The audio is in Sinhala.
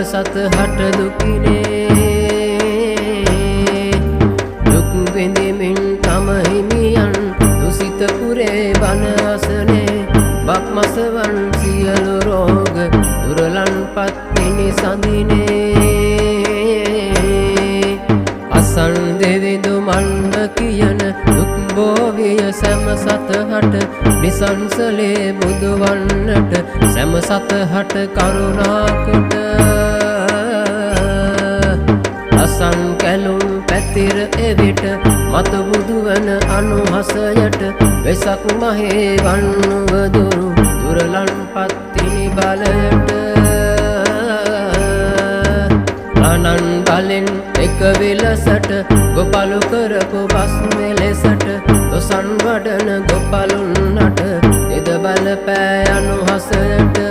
සත හට දුකිනේ දුක් විඳිමින් තම හිමියන් දුසිත පුරේ බන අසනේ බක්මසවන් සියලු රෝග දුරලන් පත්තිනි සඳිනේ අසන් දෙවිඳු මන්න කියන දුක් බෝවිය සැම සතහට නිසංසලේ බුදුවන්නට සැම සතහට කරුණාකොට අසන් කැලුම් පැතිර එවිට මත බුදුවන අනුහසයට වෙසක් මහේ වන්නුවදුරු දුරලන් පත්තිනි බලයට අනන් බලෙන් එක විලසට ගොපලු කරපු බස් මෙලෙසට තොසන් වඩන ගොපලුන්නට එද බල පෑ අනුහසයට